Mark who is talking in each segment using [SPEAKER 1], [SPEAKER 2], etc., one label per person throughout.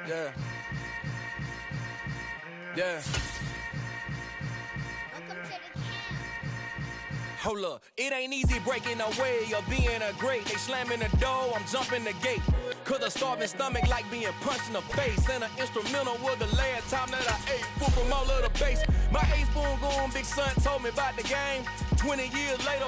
[SPEAKER 1] Yeah. Yeah. Hold up, it ain't easy breaking away or being a great. They slamming the door, I'm jumping the gate. Cause a starving stomach like being punched in the face. And an instrumental was the last time that I ate food from all of the base. My ace boom goon, big son told me about the game. 20 years later,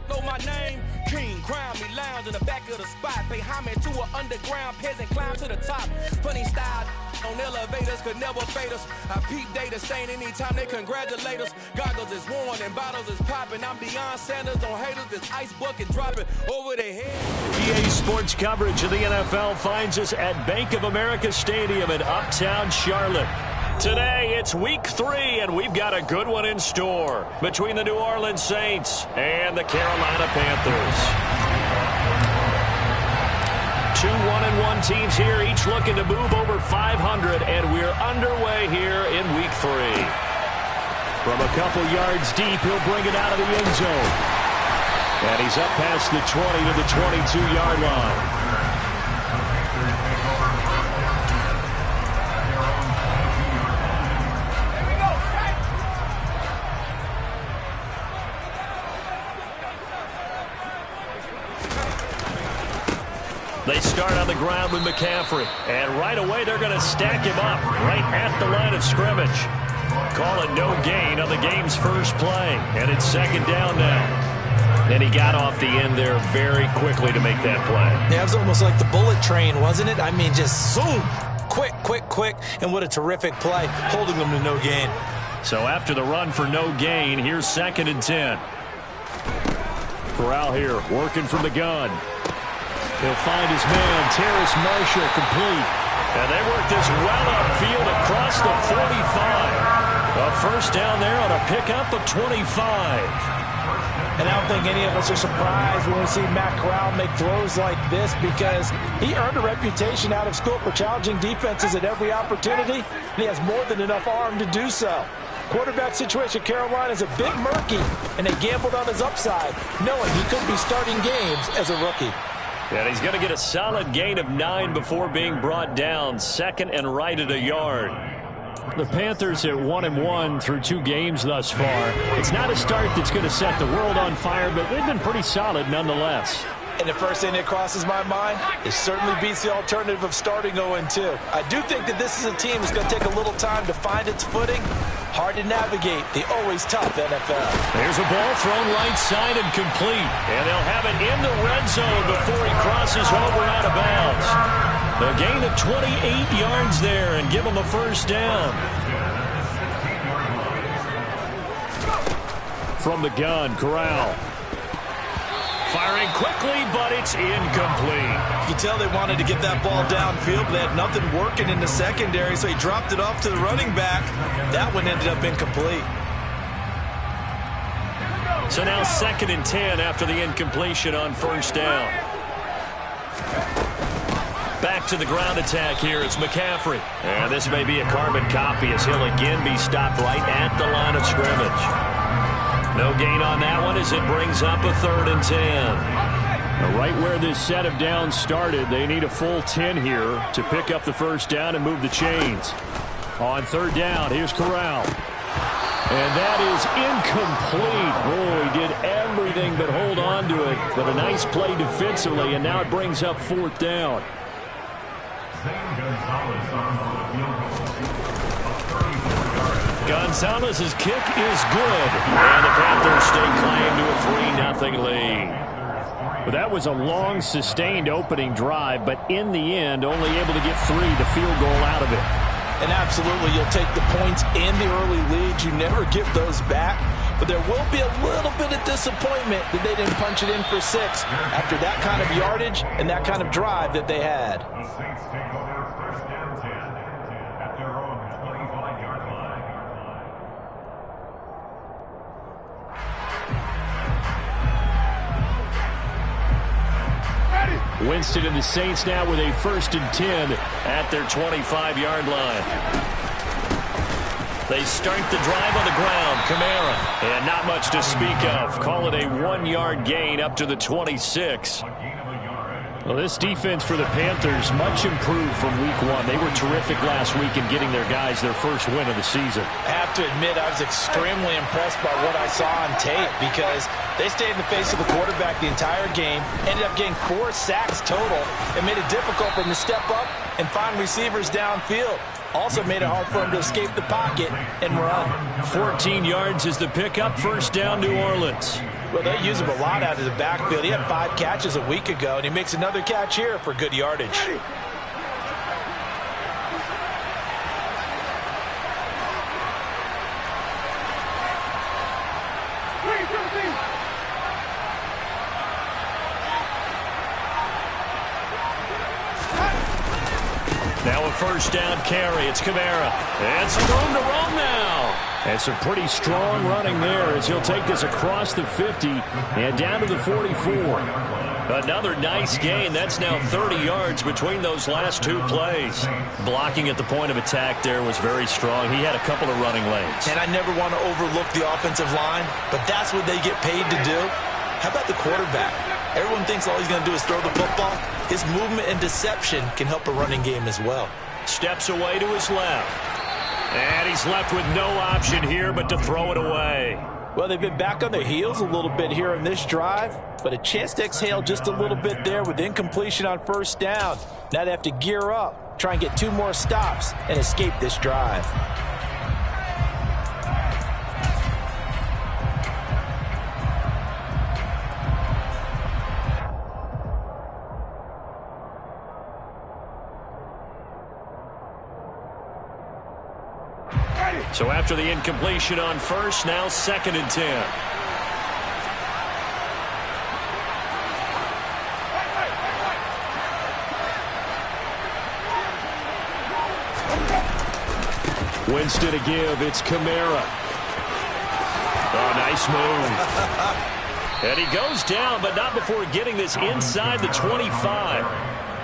[SPEAKER 1] know my name. King, crown me, lounge in the back of the spot. Pay homage to an underground peasant, climb to the top. Funny style on elevators could never fade us. I peep data stain anytime they congratulate us. Goggles is worn and bottles is popping. I'm Deion Sanders on haters, this ice bucket dropping over their head.
[SPEAKER 2] EA Sports coverage of the NFL finds us at Bank of America Stadium in Uptown Charlotte. Today, it's week 3, and we've got a good one in store between the New Orleans Saints and the Carolina Panthers. 2 1-1 teams here, each looking to move over 500, and we're underway here in week 3. From a couple yards deep, he'll bring it out of the end zone. And he's up past the 20 to the 22-yard line. They start on the ground with McCaffrey. And right away, they're going to stack him up right at the line of scrimmage. Call it no gain on the game's first play. And it's second down now. And he got off the end there very quickly to make that play.
[SPEAKER 3] Yeah, it was almost like the bullet train, wasn't it? I mean, just zoom. Quick. And what a terrific play, holding them to no gain.
[SPEAKER 2] So after the run for no gain, here's 2nd and 10. Corral here, working from the gun. He'll find his man, Terrace Marshall, complete. And they work this well upfield across the 45. A first down there on a pickup of 25.
[SPEAKER 3] And I don't think any of us are surprised when we see Matt Corral make throws like this, because he earned a reputation out of school for challenging defenses at every opportunity, and he has more than enough arm to do so. Quarterback situation, Carolina is a bit murky, and they gambled on his upside, knowing he could be starting games as a rookie.
[SPEAKER 2] And he's going to get a solid gain of 9 before being brought down, 2nd and right at a yard. The Panthers at 1-1 through 2 games thus far. It's not a start that's going to set the world on fire, but they've been pretty solid nonetheless.
[SPEAKER 3] And the first thing that crosses my mind, it certainly beats the alternative of starting 0-2. I do think that this is a team that's going to take a little time to find its footing. Hard to navigate the always tough NFL.
[SPEAKER 2] There's a ball thrown right side and complete. And they'll have it in the red zone before he crosses over out of bounds. A gain of 28 yards there and give him a first down. From the gun, Corral. Firing quickly, but it's incomplete.
[SPEAKER 3] You can tell they wanted to get that ball downfield, but they had nothing working in the secondary, so he dropped it off to the running back. That one ended up incomplete.
[SPEAKER 2] So now 2nd and 10 after the incompletion on first down. Back to the ground attack here. It's McCaffrey. And this may be a carbon copy as he'll again be stopped right at the line of scrimmage. No gain on that one as it brings up a 3rd and 10. Now right where this set of downs started, they need a full 10 here to pick up the first down and move the chains. On 3rd down, here's Corral. And that is incomplete. Oh, he did everything but hold on to it. But a nice play defensively, and now it brings up 4th down. Gonzalez's kick is good. And the Panthers stay claim to a 3-0 lead. Well, that was a long, sustained opening drive, but in the end, only able to get 3, the field goal out of it.
[SPEAKER 3] And absolutely, you'll take the points and the early leads. You never give those back. But there will be a little bit of disappointment that they didn't punch it in for 6 after that kind of yardage and that kind of drive that they had.
[SPEAKER 4] The Saints take over 1st and 10 at their own 25-yard line.
[SPEAKER 2] Winston and the Saints now with a 1st and 10 at their 25-yard line. They start the drive on the ground. Kamara. And not much to speak of. Call it a 1-yard gain up to the 26. Well, this defense for the Panthers, much improved from week one. They were terrific last week in getting their guys their first win of the season.
[SPEAKER 3] I have to admit, I was extremely impressed by what I saw on tape because they stayed in the face of the quarterback the entire game, ended up getting 4 sacks total, and made it difficult for them to step up and find receivers downfield. Also made it hard for them to escape the pocket and run.
[SPEAKER 2] 14 yards is the pickup, first down, New Orleans.
[SPEAKER 3] Well, they use him a lot out of the backfield. He had 5 catches a week ago, and he makes another catch here for good yardage.
[SPEAKER 2] Now a first down carry. It's Kamara. And some room to roam now. And some pretty strong running there as he'll take this across the 50 and down to the 44. Another nice gain. That's now 30 yards between those last 2 plays. Blocking at the point of attack there was very strong. He had a couple of running lanes.
[SPEAKER 3] And I never want to overlook the offensive line, but that's what they get paid to do. How about the quarterback? Everyone thinks all he's going to do is throw the football. His movement and deception can help a running game as well.
[SPEAKER 2] Steps away to his left. And he's left with no option here but to throw it away.
[SPEAKER 3] Well, they've been back on their heels a little bit here on this drive, but a chance to exhale just a little bit there with incompletion on first down. Now they have to gear up, try and get 2 more stops, and escape this drive.
[SPEAKER 2] So after the incompletion on first, now 2nd and 10. Winston to give. It's Kamara. Oh, nice move. And he goes down, but not before getting this inside the 25.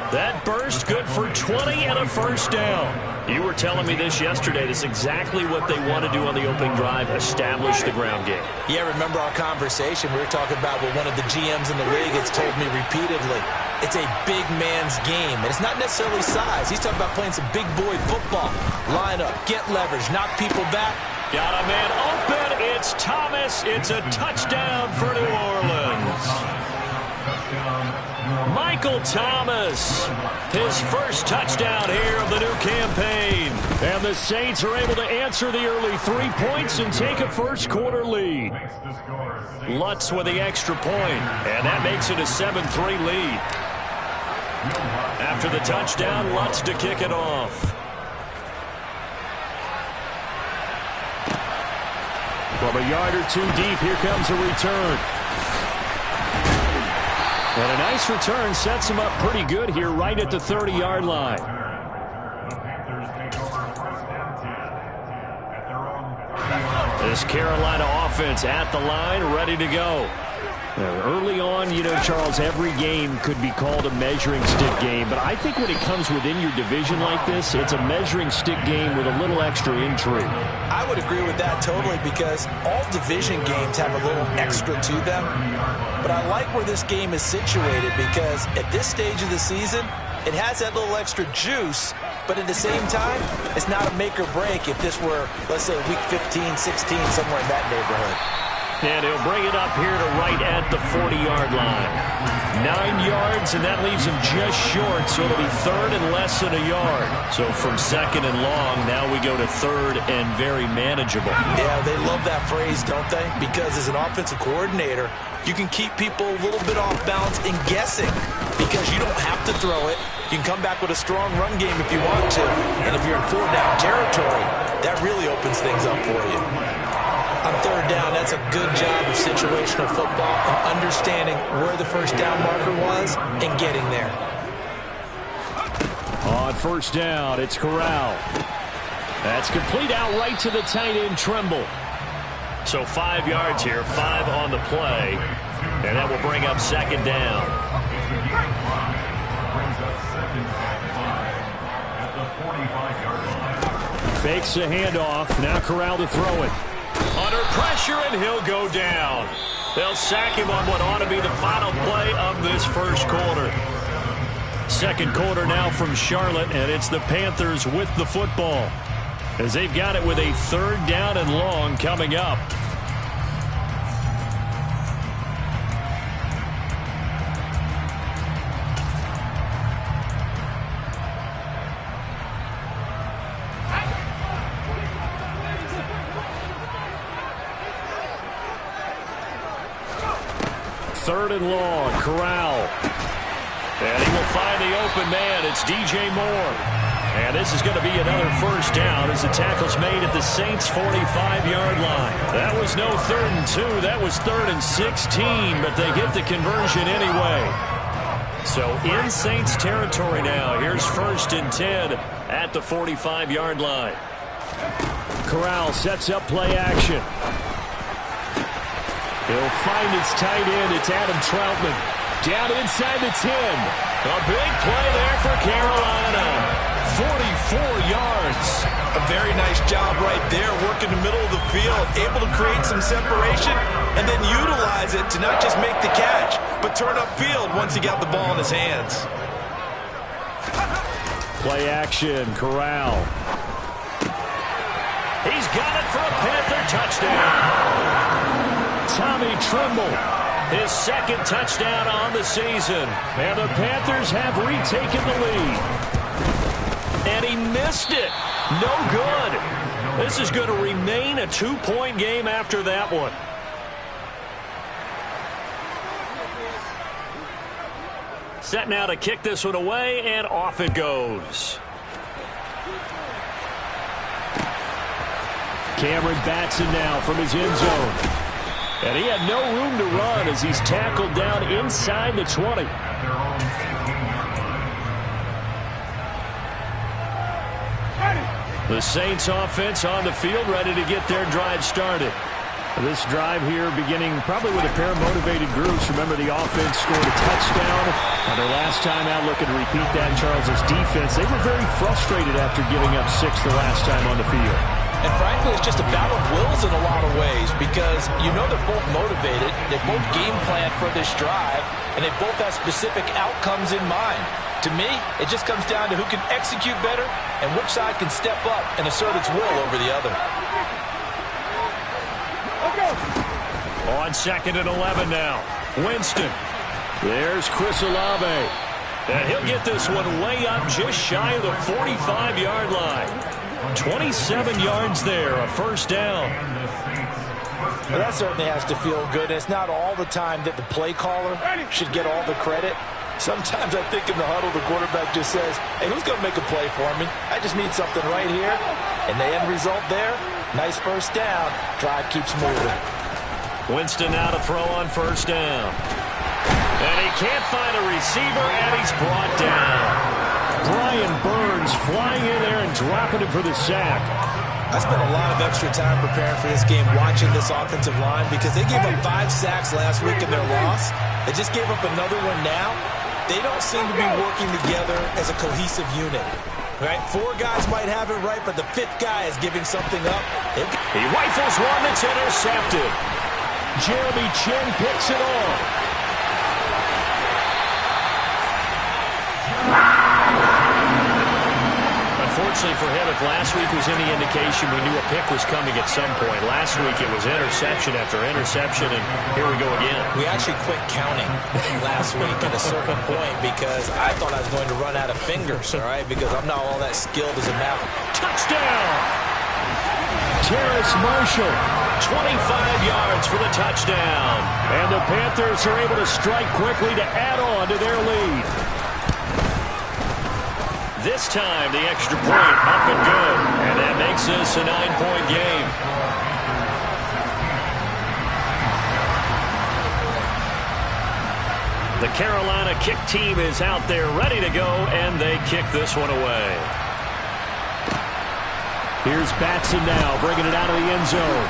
[SPEAKER 2] That burst good for 20 and a first down. You were telling me this yesterday. This is exactly what they want to do on the opening drive, establish the ground game.
[SPEAKER 3] Yeah, remember our conversation? We were talking about what one of the GMs in the league has told me repeatedly. It's a big man's game, and it's not necessarily size. He's talking about playing some big boy football. Line up, get leverage, knock people back.
[SPEAKER 2] Got a man open. It's Thomas. It's a touchdown for New Orleans. Michael Thomas, his first touchdown here of the new campaign. And the Saints are able to answer the early 3 points and take a first quarter lead. Lutz with the extra point, and that makes it a 7-3 lead. After the touchdown, Lutz to kick it off. From a yard or 2 deep, here comes a return. And a nice return sets him up pretty good here right at the 30-yard line. This Carolina offense at the line, ready to go. Early on, you know, Charles, every game could be called a measuring stick game. But I think when it comes within your division like this, it's a measuring stick game with a little extra intrigue.
[SPEAKER 3] I would agree with that totally because all division games have a little extra to them. But I like where this game is situated because at this stage of the season, it has that little extra juice. But at the same time, it's not a make or break if this were, let's say, week 15, 16, somewhere in that neighborhood.
[SPEAKER 2] And he'll bring it up here to right at the 40-yard line. 9 yards, and that leaves him just short, so it'll be 3rd and less than a yard. So from 2nd and long, now we go to 3rd and very manageable.
[SPEAKER 3] Yeah, they love that phrase, don't they? Because as an offensive coordinator, you can keep people a little bit off balance and guessing because you don't have to throw it. You can come back with a strong run game if you want to. And if you're in 4-down territory, that really opens things up for you. On 3rd down, that's a good job of situational football and understanding where the first down marker was and getting there.
[SPEAKER 2] On 1st down, it's Corral. That's complete out right to the tight end, Trimble. So 5 yards here, 5 on the play, and that will bring up 2nd down. Fakes the handoff. Now Corral to throw it. Under pressure, and he'll go down. They'll sack him on what ought to be the final play of this first quarter. Second quarter now from Charlotte, and it's the Panthers with the football, as they've got it with a 3rd down and long coming up. Third and long, Corral. And he will find the open man. It's DJ Moore. And this is going to be another first down as the tackle's made at the Saints' 45-yard line. That was no 3rd and 2. That was 3rd and 16, but they get the conversion anyway. So in Saints territory now. Here's 1st and 10 at the 45-yard line. Corral sets up play action. He'll find his tight end. It's Adam Troutman. Down inside the 10. A big play there for Carolina. 44 yards.
[SPEAKER 5] A very nice job right there, working the middle of the field, able to create some separation, and then utilize it to not just make the catch, but turn upfield once he got the ball in his hands.
[SPEAKER 2] Play action, Corral. He's got it for a Panther touchdown. Tommy Tremble, his 2nd touchdown on the season. And the Panthers have retaken the lead. And he missed it. No good. This is going to remain a 2-point game after that one. Set now to kick this one away, and off it goes. Cameron Batson now from his end zone. And he had no room to run as he's tackled down inside the 20. The Saints offense on the field, ready to get their drive started. This drive here beginning probably with a pair of motivated groups. Remember, the offense scored a touchdown on their last time out, looking to repeat that. Charles's defense, they were very frustrated after giving up 6 the last time on the field.
[SPEAKER 3] And frankly, it's just a battle of wills in a lot of ways because you know they're both motivated, they both game plan for this drive, and they both have specific outcomes in mind. To me, it just comes down to who can execute better and which side can step up and assert its will over the other.
[SPEAKER 2] On 2nd and 11 now, Winston. There's Chris Olave. And he'll get this one way up just shy of the 45-yard line. 27 yards there, a first down.
[SPEAKER 3] Well, that certainly has to feel good. It's not all the time that the play caller should get all the credit. Sometimes I think in the huddle, the quarterback just says, hey, who's going to make a play for me? I just need something right here. And the end result there, nice first down. Drive keeps moving.
[SPEAKER 2] Winston now to throw on first down. And he can't find a receiver, and he's brought down. Brian Burns flying in there and dropping him for the sack.
[SPEAKER 5] I spent a lot of extra time preparing for this game watching this offensive line because they gave up 5 sacks last week in their loss. They just gave up another one now. They don't seem to be working together as a cohesive unit. Right? 4 guys might have it right, but the 5th guy is giving something up.
[SPEAKER 2] He rifles one that's intercepted. Jeremy Chin picks it off. Unfortunately for him, if last week was any indication, we knew a pick was coming at some point. Last week it was interception after interception, and here we go again.
[SPEAKER 5] We actually quit counting last week at a certain point because I thought I was going to run out of fingers, all right, because I'm not all that skilled as a math.
[SPEAKER 2] Touchdown! Terrace Marshall, 25 yards for the touchdown. And the Panthers are able to strike quickly to add on to their lead. This time, the extra point up and good. And that makes this a 9-point game. The Carolina kick team is out there ready to go, and they kick this one away. Here's Batson now, bringing it out of the end zone.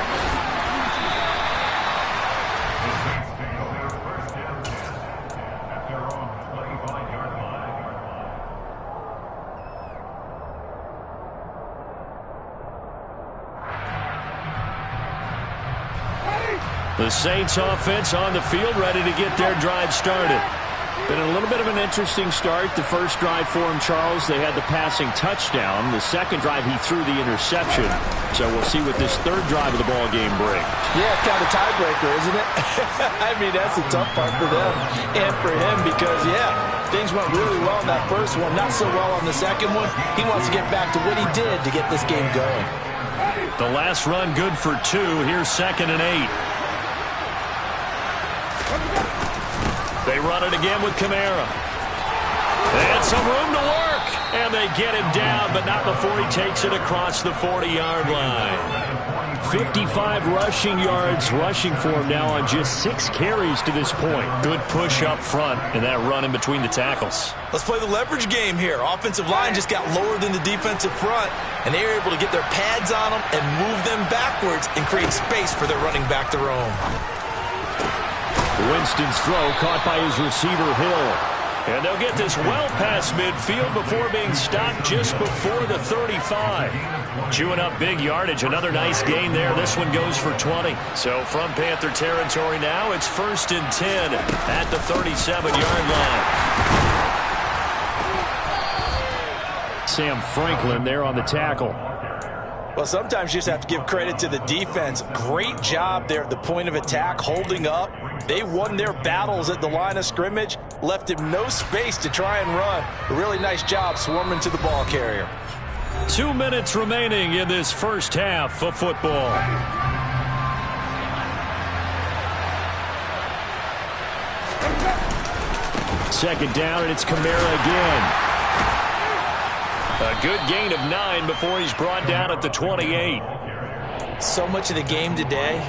[SPEAKER 2] The Saints offense on the field ready to get their drive started. Been a little bit of an interesting start. The first drive for him, Charles, they had the passing touchdown. The second drive, he threw the interception. So we'll see what this third drive of the ball game brings.
[SPEAKER 3] Yeah, kind of tiebreaker, isn't it? I mean, that's the tough part for them and for him because, yeah, things went really well in that first one, not so well on the second one. He wants to get back to what he did to get this game going.
[SPEAKER 2] The last run good for 2. Here's 2nd and 8. They run it again with Kamara. And some room to work. And they get him down, but not before he takes it across the 40-yard line. 55 rushing yards rushing for him now on just 6 carries to this point. Good push up front and that run in between the tackles.
[SPEAKER 5] Let's play the leverage game here. Offensive line just got lower than the defensive front, and they were able to get their pads on them and move them backwards and create space for their running back to roam.
[SPEAKER 2] Winston's throw caught by his receiver, Hill. And they'll get this well past midfield before being stopped just before the 35. Chewing up big yardage. Another nice gain there. This one goes for 20. So from Panther territory now, it's 1st and 10 at the 37-yard line. Sam Franklin there on the tackle.
[SPEAKER 5] Well, sometimes you just have to give credit to the defense. Great job there at the point of attack, holding up. They won their battles at the line of scrimmage, left him no space to try and run. A really nice job swarming to the ball carrier.
[SPEAKER 2] 2 minutes remaining in this first half of football. Second down, and it's Kamara again. A good gain of 9 before he's brought down at the 28.
[SPEAKER 5] So much of the game today,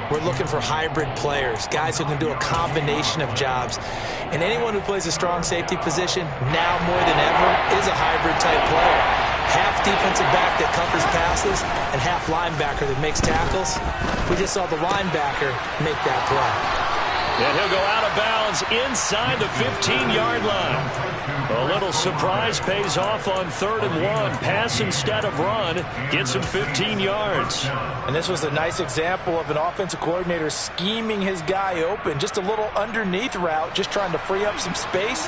[SPEAKER 5] we're looking for hybrid players, guys who can do a combination of jobs. And anyone who plays a strong safety position, now more than ever, is a hybrid-type player. Half defensive back that covers passes and half linebacker that makes tackles. We just saw the linebacker make that play.
[SPEAKER 2] And he'll go out of bounds inside the 15-yard line. A little surprise pays off on 3rd and 1. Pass instead of run. Gets him 15 yards.
[SPEAKER 3] And this was a nice example of an offensive coordinator scheming his guy open. Just a little underneath route, just trying to free up some space.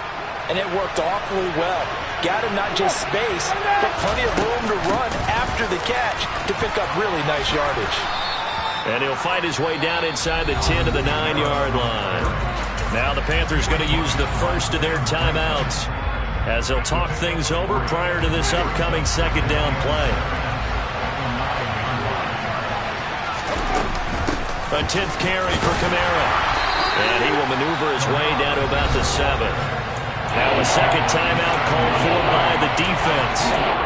[SPEAKER 3] And it worked awfully well. Got him not just space, but plenty of room to run after the catch to pick up really nice yardage.
[SPEAKER 2] And he'll fight his way down inside the 10 to the 9-yard line. Now the Panthers going to use the first of their timeouts as they'll talk things over prior to this upcoming second down play. A 10th carry for Kamara. And he will maneuver his way down to about the 7. Now a second timeout called for by the defense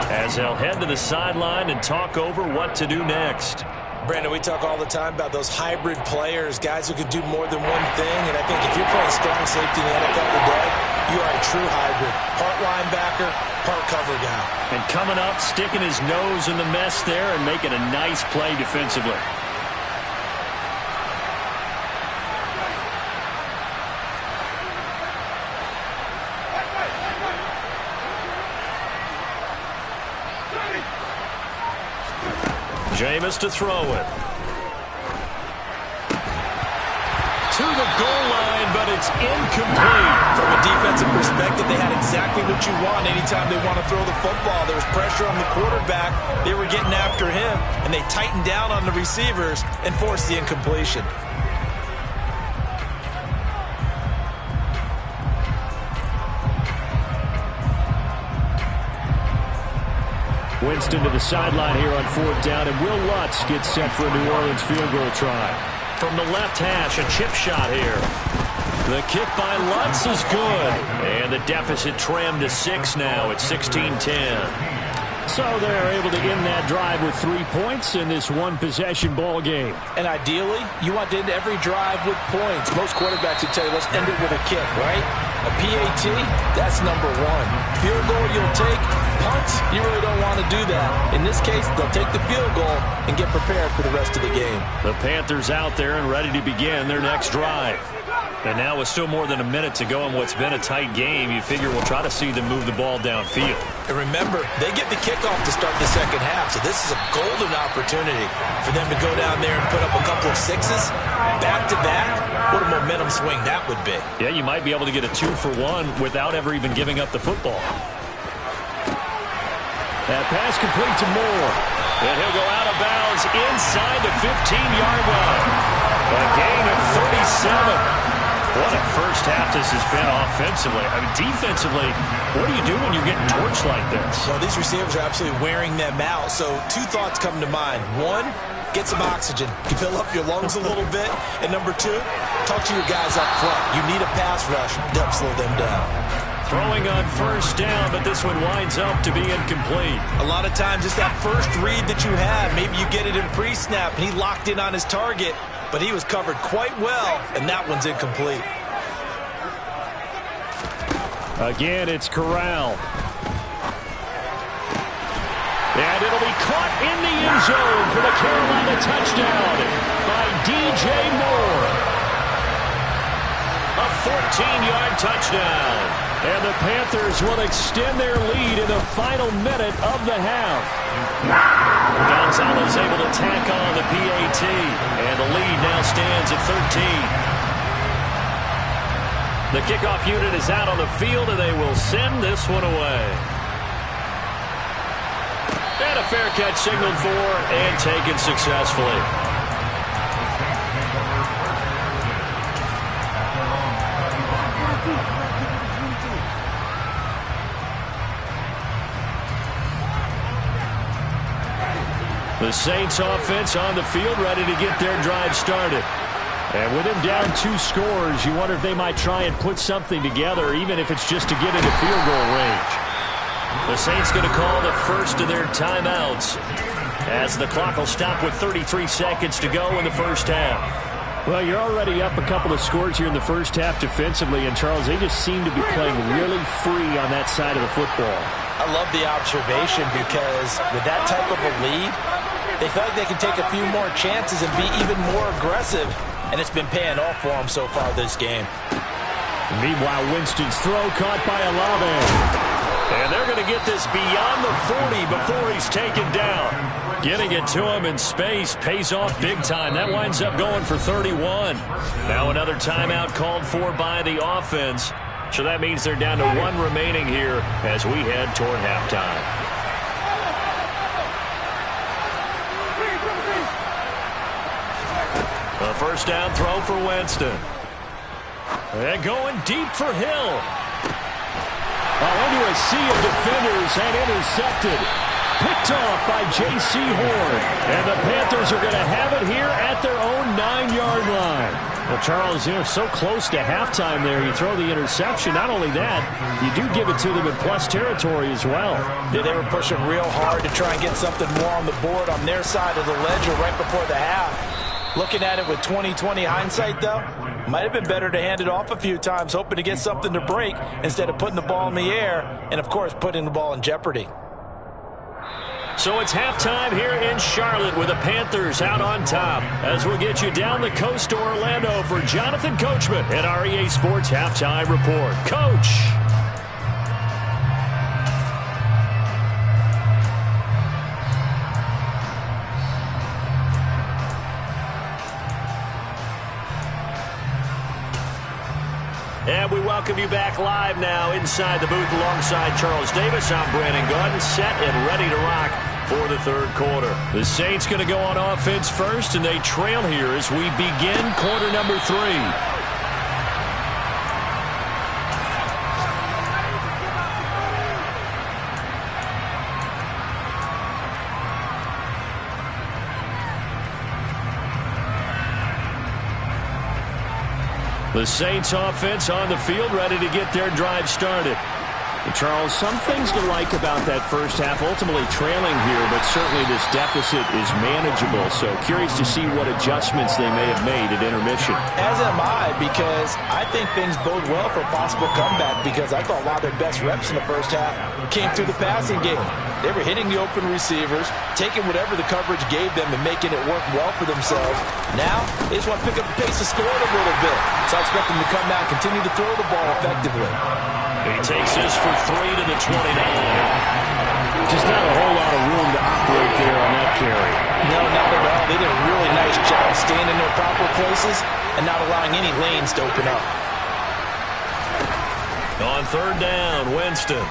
[SPEAKER 2] as they'll head to the sideline and talk over what to do next.
[SPEAKER 5] Brandon, we talk all the time about those hybrid players, guys who can do more than one thing. And I think if you're playing strong safety in the NFL today, you are a true hybrid. Part linebacker, part cover guy.
[SPEAKER 2] And coming up, sticking his nose in the mess there and making a nice play defensively. Jameis to throw it. To the goal line, but it's incomplete.
[SPEAKER 5] From a defensive perspective, they had exactly what you want anytime they want to throw the football. There was pressure on the quarterback. They were getting after him, and they tightened down on the receivers and forced the incompletion.
[SPEAKER 2] Winston to the sideline here on 4th down, and Will Lutz gets set for a New Orleans field goal try. From the left hash, a chip shot here. The kick by Lutz is good. And the deficit trimmed to 6 now at 16-10. So they're able to end that drive with 3 points in this one-possession ball game.
[SPEAKER 3] And ideally, you want to end every drive with points. Most quarterbacks would tell you, let's end it with a kick, right? A PAT, that's number 1. Field goal you'll take. Punts, you really don't want
[SPEAKER 5] want to do that. In this case, they'll take the field goal and get prepared for the rest of the game.
[SPEAKER 2] The Panthers out there and ready to begin their next drive. And now with still more than a minute to go in what's been a tight game, you figure we'll try to see them move the ball downfield.
[SPEAKER 5] And remember, they get the kickoff to start the second half, so this is a golden opportunity for them to go down there and put up a couple of sixes back-to-back. What a momentum swing that would be.
[SPEAKER 2] Yeah, you might be able to get a 2-for-1 without ever even giving up the football. That pass complete to Moore. And he'll go out of bounds inside the 15-yard line. A gain of 37. What a first half this has been offensively. I mean, defensively, what do you do when you're getting torched like this?
[SPEAKER 5] Well, these receivers are absolutely wearing them out. So two thoughts come to mind. One, get some oxygen. Fill up your lungs a little bit. And number two, talk to your guys up front. You need a pass rush to help slow them down.
[SPEAKER 2] Throwing on first down, but this one winds up to be incomplete.
[SPEAKER 5] A lot of times it's that first read that you have. Maybe you get it in pre-snap, and he locked in on his target, but he was covered quite well, and that one's incomplete.
[SPEAKER 2] Again, it's Corral. And it'll be caught in the end zone for the Carolina touchdown by DJ Moore. A 14-yard touchdown. And the Panthers will extend their lead in the final minute of the half. Gonzalez able to tack on the PAT. And the lead now stands at 13. The kickoff unit is out on the field, and they will send this one away. And a fair catch signaled for and taken successfully. The Saints offense on the field, ready to get their drive started. And with him down 2 scores, you wonder if they might try and put something together, even if it's just to get into field goal range. The Saints going to call the first of their timeouts as the clock will stop with 33 seconds to go in the first half. Well, you're already up a couple of scores here in the first half defensively, and Charles, they just seem to be playing really free on that side of the football.
[SPEAKER 3] I love the observation because with that type of a lead, they feel like they can take a few more chances and be even more aggressive, and it's been paying off for them so far this game.
[SPEAKER 2] Meanwhile, Winston's throw caught by Olave. And they're going to get this beyond the 40 before he's taken down. Getting it to him in space pays off big time. That winds up going for 31. Now another timeout called for by the offense. So that means they're down to 1 remaining here as we head toward halftime. A first down throw for Winston. And going deep for Hill. Into a sea of defenders and intercepted. Picked off by J.C. Horn. And the Panthers are going to have it here at their own 9-yard line. Well, Charles, you're so close to halftime there. You throw the interception. Not only that, you do give it to them in plus territory as well.
[SPEAKER 3] Yeah, they were pushing real hard to try and get something more on the board on their side of the ledger right before the half. Looking at it with 20/20 hindsight, though, might have been better to hand it off a few times, hoping to get something to break instead of putting the ball in the air and, of course, putting the ball in jeopardy.
[SPEAKER 2] So it's halftime here in Charlotte with the Panthers out on top. As we'll get you down the coast to Orlando for Jonathan Coachman at our EA Sports Halftime Report. Coach. And we welcome you back live now inside the booth alongside Charles Davis. I'm Brandon Gordon, set and ready to rock for the third quarter. The Saints going to go on offense first, and they trail here as we begin quarter number 3. The Saints offense on the field, ready to get their drive started. Charles, some things to like about that first half. Ultimately trailing here, but certainly this deficit is manageable. So curious to see what adjustments they may have made at intermission.
[SPEAKER 3] As am I, because I think things bode well for a possible comeback, because I thought a lot of their best reps in the first half came through the passing game. They were hitting the open receivers, taking whatever the coverage gave them and making it work well for themselves. Now, they just want to pick up the pace of scoring a little bit. So I expect them to come out and continue to throw the ball effectively.
[SPEAKER 2] He takes this for 3 to the 29.
[SPEAKER 3] Just not a whole lot of room to operate there on that carry. No, not at all. They did a really nice job staying in their proper places and not allowing any lanes to open up.
[SPEAKER 2] On third down, Winston.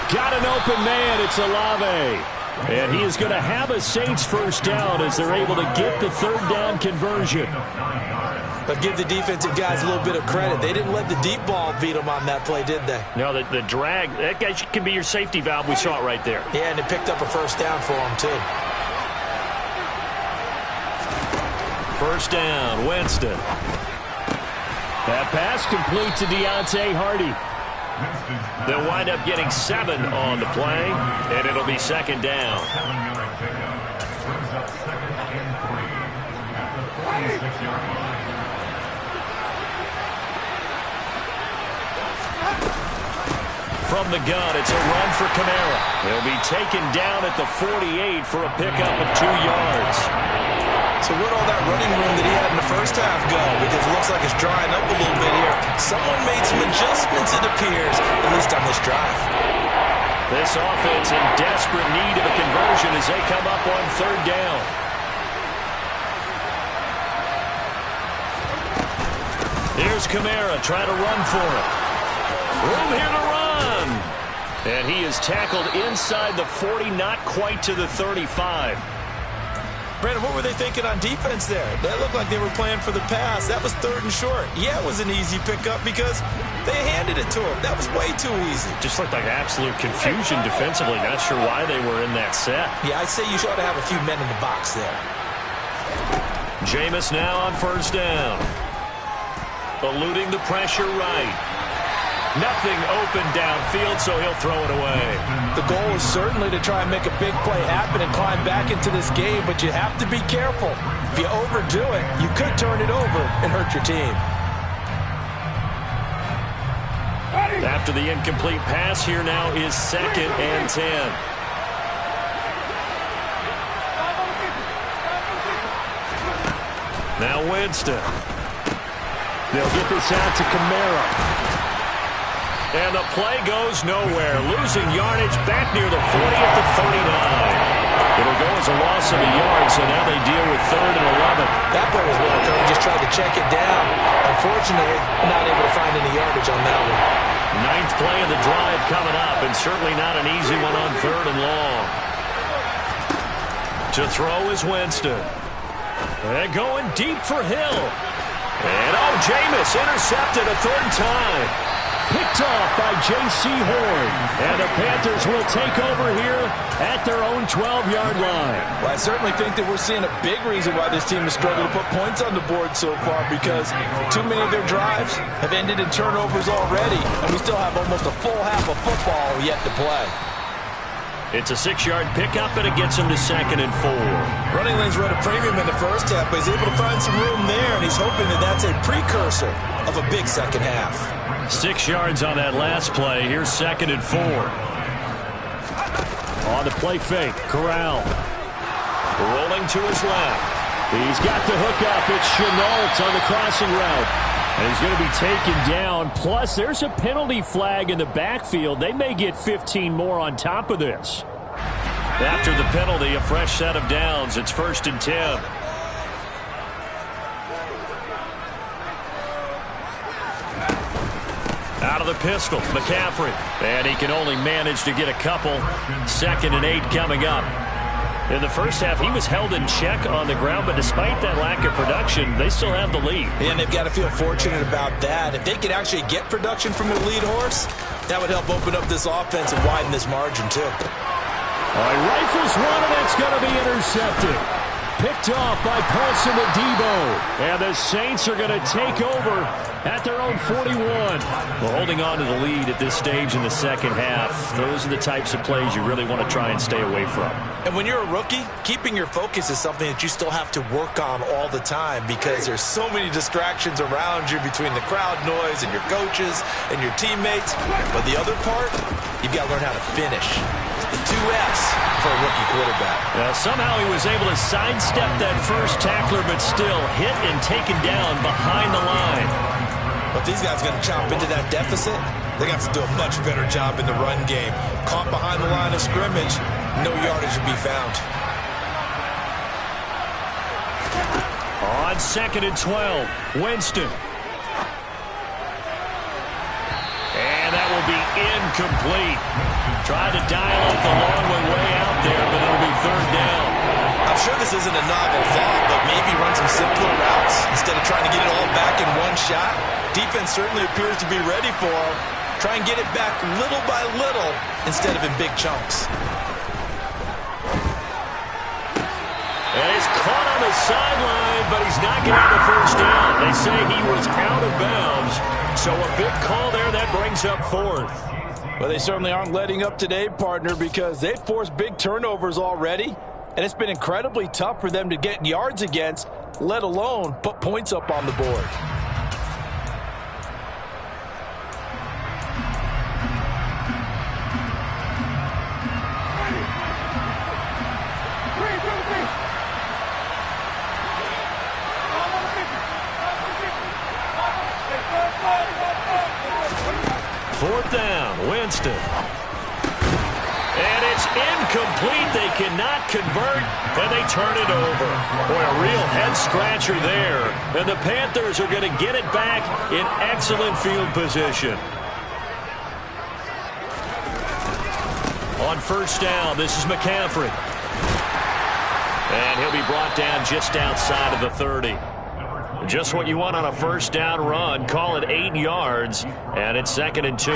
[SPEAKER 2] Got an open man. It's Olave. And he is going to have a Saints first down as they're able to get the third down conversion.
[SPEAKER 5] But give the defensive guys a little bit of credit. They didn't let the deep ball beat them on that play, did they?
[SPEAKER 2] No, the drag, that guy can be your safety valve. We saw it right there.
[SPEAKER 5] Yeah, and it picked up a first down for them, too.
[SPEAKER 2] First down, Winston. That pass complete to Deontay Hardy. They'll wind up getting 7 on the play, and it'll be second down.
[SPEAKER 4] 7-yard pickup. Brings up 2nd and 3 at the 26-yard line.
[SPEAKER 2] From the gun, it's a run for Kamara. He'll be taken down at the 48 for a pickup of 2 yards.
[SPEAKER 5] So where'd all that running room that he had in the first half go? Because it looks like it's drying up a little bit here. Someone made some adjustments, it appears, at least on this drive.
[SPEAKER 2] This offense in desperate need of a conversion as they come up on third down. Here's Kamara trying to run for it. Room here to run. And he is tackled inside the 40, not quite to the 35.
[SPEAKER 5] Brandon, what were they thinking on defense there? That looked like they were playing for the pass. That was 3rd and short. Yeah, it was an easy pickup because they handed it to him. That was way too easy.
[SPEAKER 2] Just looked like absolute confusion defensively. Not sure why they were in that set.
[SPEAKER 5] Yeah, I'd say you ought to have a few men in the box there.
[SPEAKER 2] Jameis now on first down. Eluding the pressure right. Nothing open downfield, so he'll throw it away.
[SPEAKER 3] The goal is certainly to try and make a big play happen and climb back into this game, but you have to be careful. If you overdo it, you could turn it over and hurt your team.
[SPEAKER 2] After the incomplete pass, here now is 2nd and 10. Now Winston. They'll get this out to Kamara. And the play goes nowhere. Losing yardage back near the 40 at the 39. It'll go as a loss of a yard, so now they deal with 3rd and 11.
[SPEAKER 5] That play was well done. Just tried to check it down. Unfortunately, not able to find any yardage on that one.
[SPEAKER 2] 9th play of the drive coming up, and certainly not an easy one on 3rd and long. To throw is Winston. And going deep for Hill. And Jameis intercepted a 3rd time. Picked off by J.C. Horn. And the Panthers will take over here at their own 12-yard line.
[SPEAKER 3] Well, I certainly think that we're seeing a big reason why this team has struggled to put points on the board so far, because too many of their drives have ended in turnovers already, and we still have almost a full half of football yet to play.
[SPEAKER 2] It's a 6-yard pickup, and it gets him to 2nd and 4.
[SPEAKER 5] Running lanes were at a premium in the first half, but he's able to find some room there, and he's hoping that that's a precursor of a big second half.
[SPEAKER 2] 6 yards on that last play. Here's 2nd and 4. On the play fake, Corral. Rolling to his left. He's got the hook up. It's Chenault on the crossing route. And he's going to be taken down. Plus, there's a penalty flag in the backfield. They may get 15 more on top of this. After the penalty, a fresh set of downs. It's 1st and 10. Out of the pistol, McCaffrey. And he can only manage to get a couple. 2nd and 8 coming up. In the first half, he was held in check on the ground, but despite that lack of production, they still have the lead.
[SPEAKER 5] And they've got to feel fortunate about that. If they could actually get production from their lead horse, that would help open up this offense and widen this margin, too.
[SPEAKER 2] All right, rifles one, and that's going to be intercepted. picked off by Paulson Adebo. And the Saints are going to take over at their own 41. Well, holding on to the lead at this stage in the second half, those are the types of plays you really want to try and stay away from.
[SPEAKER 5] And when you're a rookie, keeping your focus is something that you still have to work on all the time because there's so many distractions around you between the crowd noise and your coaches and your teammates. But the other part, you've got to learn how to finish. The 2 F's for a rookie quarterback.
[SPEAKER 2] Somehow he was able to sidestep that first tackler, but still hit and taken down behind the line.
[SPEAKER 5] But these guys are going to chop into that deficit. They're going to have to do a much better job in the run game. Caught behind the line of scrimmage, no yardage to be found.
[SPEAKER 2] On 2nd and 12, Winston. And that will be incomplete. Tried to dial up the long one way out there, but it'll be 3rd down.
[SPEAKER 5] I'm sure this isn't a novel thought, but maybe run some simpler routes instead of trying to get it all back in one shot. Defense certainly appears to be ready for him. Try and get it back little by little instead of in big chunks.
[SPEAKER 2] And he's caught on the sideline, but he's not getting the 1st down. They say he was out of bounds, so a big call there that brings up 4th.
[SPEAKER 3] Well, they certainly aren't letting up today, partner, because they've forced big turnovers already, and it's been incredibly tough for them to get yards against, let alone put points up on the board.
[SPEAKER 2] Fourth down, Winston. And it's incomplete. They cannot convert, and they turn it over. Boy, a real head-scratcher there. And the Panthers are going to get it back in excellent field position. On 1st down, this is McCaffrey. And he'll be brought down just outside of the 30. Just what you want on a 1st down run. Call it 8 yards, and it's 2nd and 2.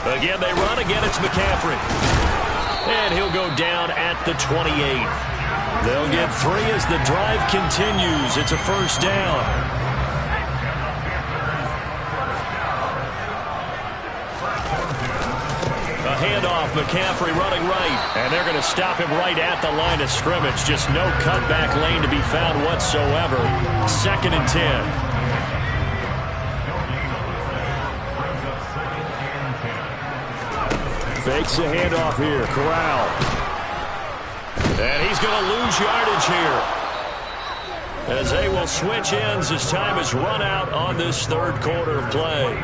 [SPEAKER 2] Again, they run. Again, it's McCaffrey. And he'll go down at the 28. They'll get 3 as the drive continues. It's a 1st down. Handoff, McCaffrey running right, and they're going to stop him right at the line of scrimmage. Just no cutback lane to be found whatsoever. 2nd and 10. Fakes the handoff here, Corral. And he's going to lose yardage here, as they will switch ends as time is run out on this 3rd quarter of play.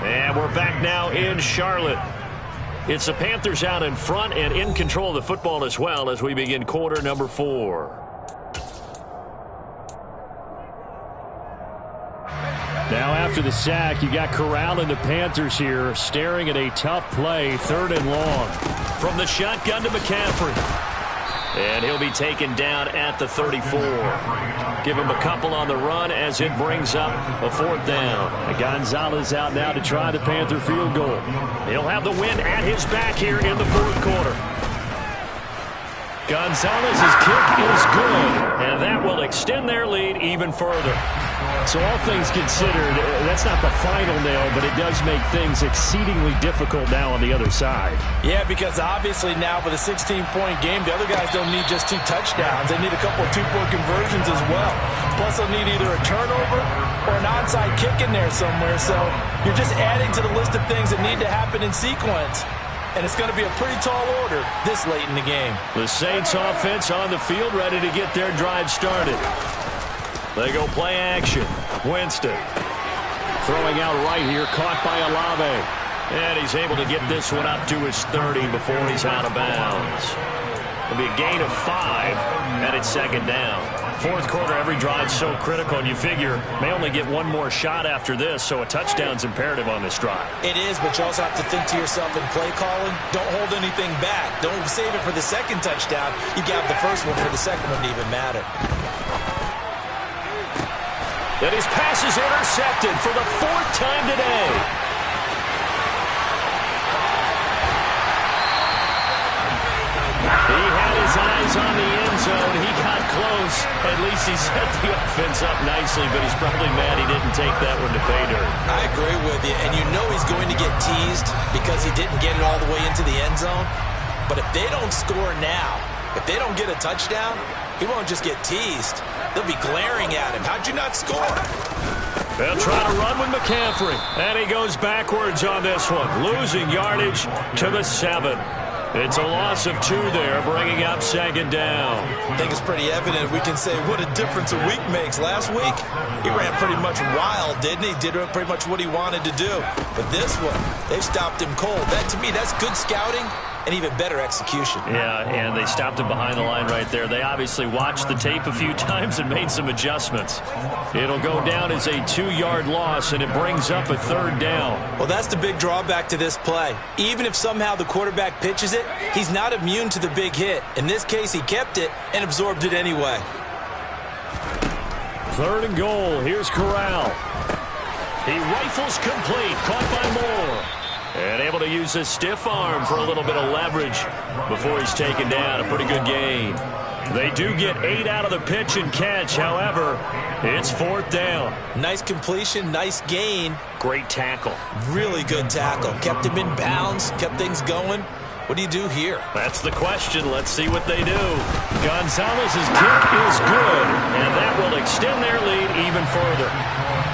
[SPEAKER 2] And we're back now in Charlotte. It's the Panthers out in front and in control of the football as well as we begin quarter number 4. Now after the sack, you got Corral and the Panthers here staring at a tough play, 3rd and long. From the shotgun to McCaffrey. And he'll be taken down at the 34. Give him a couple on the run as it brings up a 4th down. And Gonzalez out now to try the Panther field goal. He'll have the win at his back here in the 4th quarter. Gonzalez's kick is good, and that will extend their lead even further. So all things considered, that's not the final nail, but it does make things exceedingly difficult now on the other side.
[SPEAKER 3] Yeah, because obviously now with a 16-point game, the other guys don't need just 2 touchdowns. They need a couple of 2-point conversions as well. Plus they'll need either a turnover or an onside kick in there somewhere. So you're just adding to the list of things that need to happen in sequence. And it's going to be a pretty tall order this late in the game.
[SPEAKER 2] The Saints offense on the field ready to get their drive started. They go play action. Winston throwing out right here, caught by Olave. And he's able to get this one up to his 30 before he's out of bounds. It'll be a gain of 5, and it's 2nd down. 4th quarter, every drive's so critical, and you figure may only get one more shot after this, so a touchdown's imperative on this drive.
[SPEAKER 5] It is, but you also have to think to yourself in play calling, don't hold anything back. Don't save it for the 2nd touchdown. You got the 1st one for the 2nd one to even matter.
[SPEAKER 2] And his pass is intercepted for the 4th time today. close. At least he set the offense up nicely, but he's probably mad he didn't take that one to pay dirt.
[SPEAKER 5] I agree with you, and you know he's going to get teased because he didn't get it all the way into the end zone. But if they don't score now, if they don't get a touchdown, he won't just get teased. They'll be glaring at him. How'd you not score?
[SPEAKER 2] They'll try to run with McCaffrey. And he goes backwards on this one, losing yardage to the 7. It's a loss of 2 there, bringing up 2nd down.
[SPEAKER 5] I think it's pretty evident. We can say what a difference a week makes. Last week, he ran pretty much wild, didn't he? Did pretty much what he wanted to do. But this one, they stopped him cold. That, to me, that's good scouting and even better execution.
[SPEAKER 2] Yeah, and they stopped him behind the line right there. They obviously watched the tape a few times and made some adjustments. It'll go down as a 2-yard loss, and it brings up a 3rd down.
[SPEAKER 5] Well, that's the big drawback to this play. Even if somehow the quarterback pitches it, he's not immune to the big hit. In this case, he kept it and absorbed it anyway.
[SPEAKER 2] 3rd and goal. Here's Corral. He rifles complete. Caught by Moore. And able to use his stiff arm for a little bit of leverage before he's taken down. A pretty good gain. They do get 8 out of the pitch and catch. However, it's 4th down.
[SPEAKER 5] Nice completion, nice gain.
[SPEAKER 2] Great tackle.
[SPEAKER 5] Really good tackle. Kept him in bounds, kept things going. What do you do here?
[SPEAKER 2] That's the question. Let's see what they do. Gonzalez's kick is good, and that will extend their lead even further.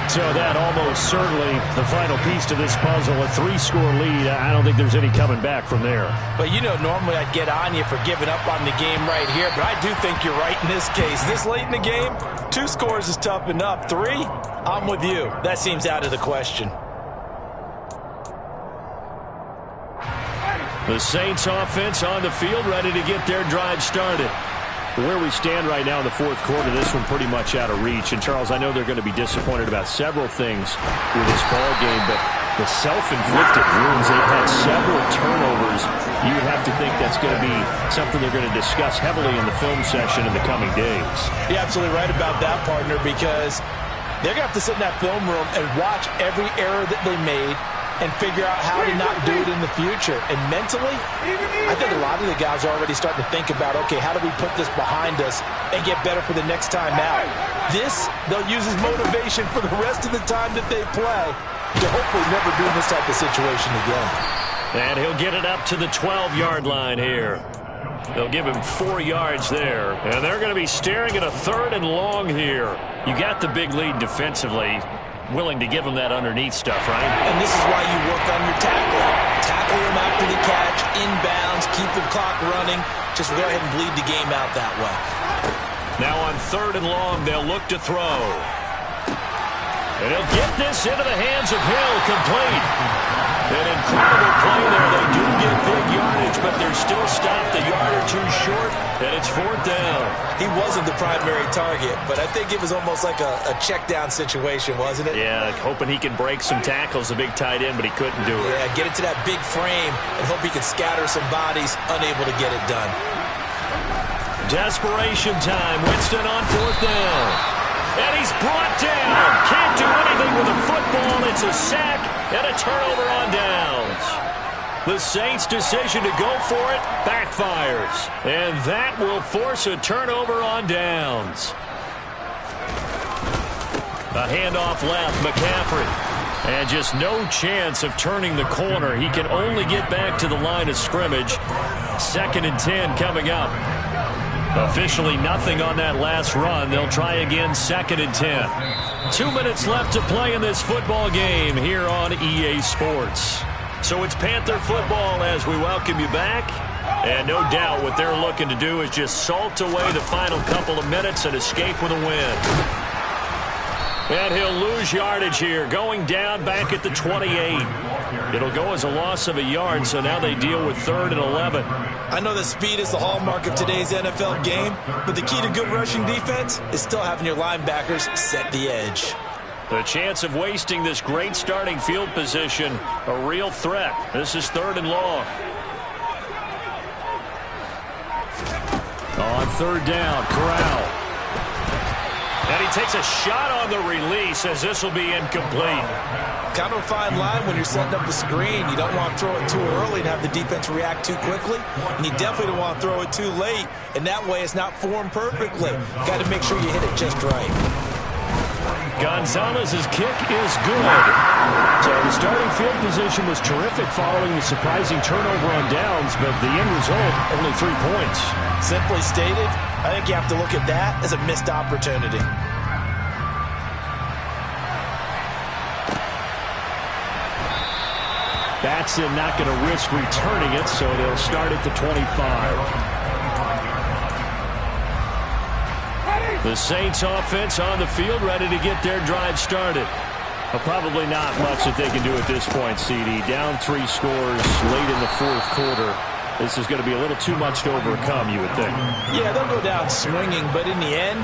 [SPEAKER 2] So that almost certainly the final piece to this puzzle, a 3-score lead. I don't think there's any coming back from there.
[SPEAKER 3] But, you know, normally I'd get on you for giving up on the game right here, but I do think you're right in this case. This late in the game, 2 scores is tough enough. 3, I'm with you. That seems out of the question.
[SPEAKER 2] The Saints offense on the field, ready to get their drive started. Where we stand right now in the 4th quarter, this one pretty much out of reach. And, Charles, I know they're going to be disappointed about several things with this ball game, but the self-inflicted wounds, they've had several turnovers. You would have to think that's going to be something they're going to discuss heavily in the film session in the coming days.
[SPEAKER 3] You're absolutely right about that, partner, because they're going to have to sit in that film room and watch every error that they made and figure out how to not do it in the future. And mentally, I think a lot of the guys are already starting to think about, okay, how do we put this behind us and get better for the next time out? This, they'll use as motivation for the rest of the time that they play to hopefully never be in this type of situation again.
[SPEAKER 2] And he'll get it up to the 12-yard line here. They'll give him 4 yards there. And they're going to be staring at a 3rd and long here. You got the big lead defensively. Willing to give him that underneath stuff, right?
[SPEAKER 5] And this is why you work on your tackling. Tackle him after the catch, inbounds, keep the clock running. Just go ahead and bleed the game out that way.
[SPEAKER 2] Now on 3rd and long, they'll look to throw. And he'll get this into the hands of Hill, complete. An incredible play there. They do get big yardage, but they're still stopped a yard or 2 short, and it's 4th down.
[SPEAKER 5] He wasn't the primary target, but I think it was almost like a check-down situation, wasn't it?
[SPEAKER 2] Yeah, hoping he could break some tackles, a big tight end, but he couldn't do it.
[SPEAKER 5] Yeah, get it to that big frame and hope he could scatter some bodies, unable to get it done.
[SPEAKER 2] Desperation time. Winston on 4th down. And he's brought down. Can't do anything with a football. It's a sack and a turnover on downs. The Saints' decision to go for it backfires. And that will force a turnover on downs. A handoff left, McCaffrey. And just no chance of turning the corner. He can only get back to the line of scrimmage. 2nd and 10 coming up. Officially nothing on that last run. They'll try again, 2nd and 10. 2 minutes left to play in this football game here on EA Sports. So it's Panther football as we welcome you back. And no doubt what they're looking to do is just salt away the final couple of minutes and escape with a win. And he'll lose yardage here, going down back at the 28. It'll go as a loss of a yard, so now they deal with 3rd and 11.
[SPEAKER 5] I know that speed is the hallmark of today's NFL game, but the key to good rushing defense is still having your linebackers set the edge.
[SPEAKER 2] The chance of wasting this great starting field position, a real threat. This is 3rd and long. On 3rd down, Corral. And he takes a shot on the release as this will be incomplete.
[SPEAKER 5] Kind of a fine line when you're setting up the screen. You don't want to throw it too early and have the defense react too quickly. And you definitely don't want to throw it too late. And that way it's not formed perfectly. Got to make sure you hit it just right.
[SPEAKER 2] Gonzalez's kick is good. So the starting field position was terrific following the surprising turnover on downs, but the end result, only 3 points.
[SPEAKER 5] Simply stated, I think you have to look at that as a missed opportunity.
[SPEAKER 2] Batson not going to risk returning it, so they'll start at the 25. The Saints offense on the field, ready to get their drive started. Well, probably not much that they can do at this point, CD. Down 3 scores late in the 4th quarter. This is going to be a little too much to overcome, you would think. Yeah,
[SPEAKER 5] they'll go down swinging, but in the end,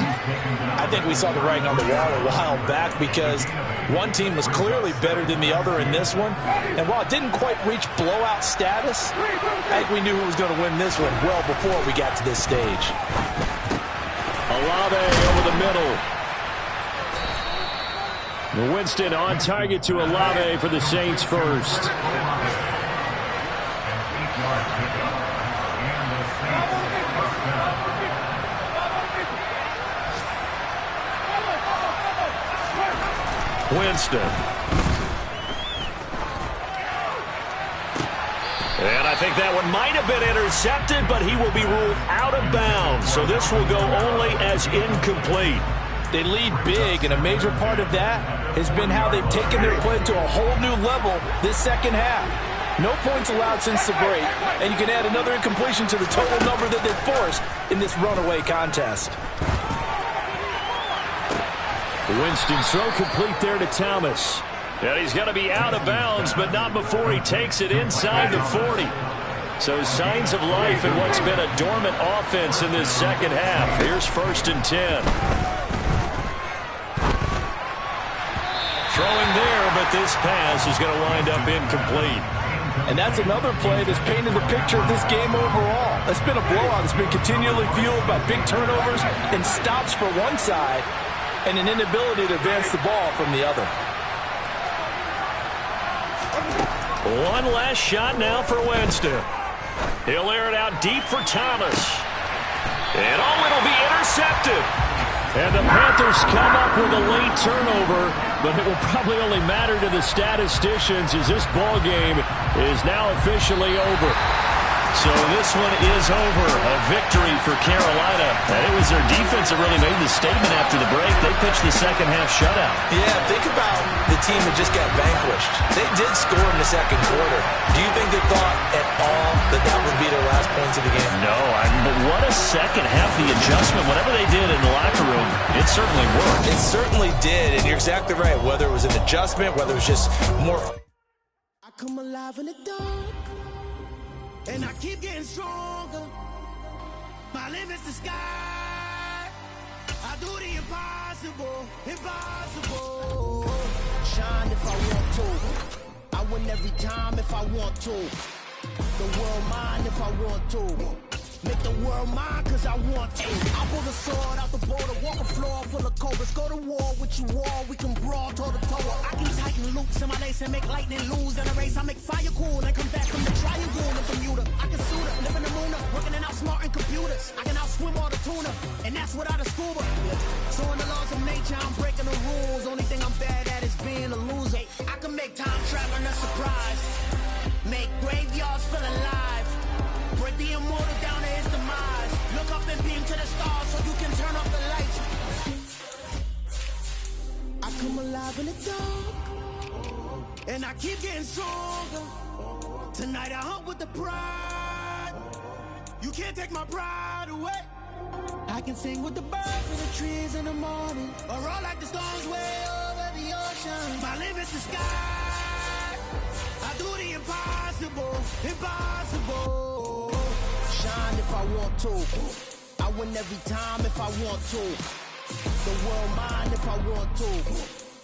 [SPEAKER 5] I think we saw the writing on the wall a while back because one team was clearly better than the other in this one. And while it didn't quite reach blowout status, I think we knew who was going to win this one well before we got to this stage.
[SPEAKER 2] Olave over the middle. Winston on target to Olave for the Saints first. Winston. And I think that one might have been intercepted, but he will be ruled out of bounds. So this will go only as incomplete.
[SPEAKER 3] They lead big, and a major part of that has been how they've taken their play to a whole new level this second half. No points allowed since the break, and you can add another incompletion to the total number that they've forced in this runaway contest.
[SPEAKER 2] Winston's throw complete there to Thomas. And he's going to be out of bounds, but not before he takes it inside the 40. So signs of life in what's been a dormant offense in this second half. Here's 1st and 10. Throwing there, but this pass is going to wind up incomplete.
[SPEAKER 3] And that's another play that's painted the picture of this game overall. It's been a blowout that's been continually fueled by big turnovers and stops for one side and an inability to advance the ball from the other.
[SPEAKER 2] One last shot now for Winston. He'll air it out deep for Thomas. And it'll be intercepted. And the Panthers come up with a late turnover, but it will probably only matter to the statisticians as this ball game is now officially over. So this one is over. A victory for Carolina. And it was their defense that really made the statement after the break. They pitched the second half shutout.
[SPEAKER 5] Yeah, think about the team that just got vanquished. They did score in the second quarter. Do you think they thought at all that that would be their last points of the game?
[SPEAKER 2] No, but what a second half. The adjustment, whatever they did in the locker room, it certainly worked.
[SPEAKER 5] It certainly did, and you're exactly right. Whether it was an adjustment, whether it was just more.
[SPEAKER 1] I come alive in the dark. And I keep getting stronger. My limit's the sky. I do the impossible, impossible. Shine if I want to. I win every time if I want to. The world mine if I want to. Make the world mine cause I want to. I pull the sword out the border, walk a floor full of cobras. Go to war with you all, we can brawl toe to toe. I can tighten loops in my lace and make lightning lose in a race. I make fire cool and come back from the triangle in Bermuda. I can suit it, live in the moon, working and outsmarting computers. I can outswim all the tuna, and that's without a scuba. So in the laws of nature, I'm breaking the rules. Only thing I'm bad at is being a loser. I can make time traveling a surprise. Make graveyards feel alive. Break the immortal down to his demise. Look up and beam to the stars so you can turn off the lights. I come alive in the dark, and I keep getting stronger. Tonight I hunt with the pride. You can't take my pride away. I can sing with the birds in the trees in the morning, or roll like the storms way over the ocean. My limit's the sky. I do the impossible, impossible. Shine if I want to. I win every time if I want to. The world mine if I want to.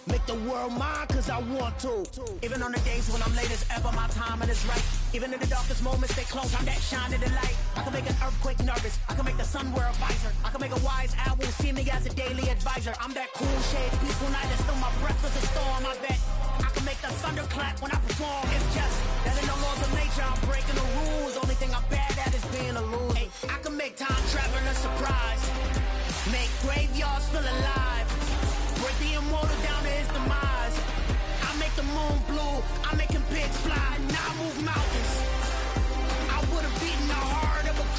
[SPEAKER 6] Make the world mine cause I want to. Even on the days when I'm late as ever, my timing is right. Even in the darkest moments, stay close, I'm that shine of the light. I can make an earthquake nervous, I can make the sun wear a visor. I can make a wise owl see me as a daily advisor. I'm that cool shade, peaceful night, and still my breath is a storm, I bet. I can make the thunder clap when I perform. It's just that in the laws of nature, I'm breaking the rules. Only thing I'm bad at is being a loser. Hey, I can make time travel a surprise. Make graveyards feel alive. Break the immortal down to his demise. I make the moon blue, I make him pigs fly. Now I move mountains.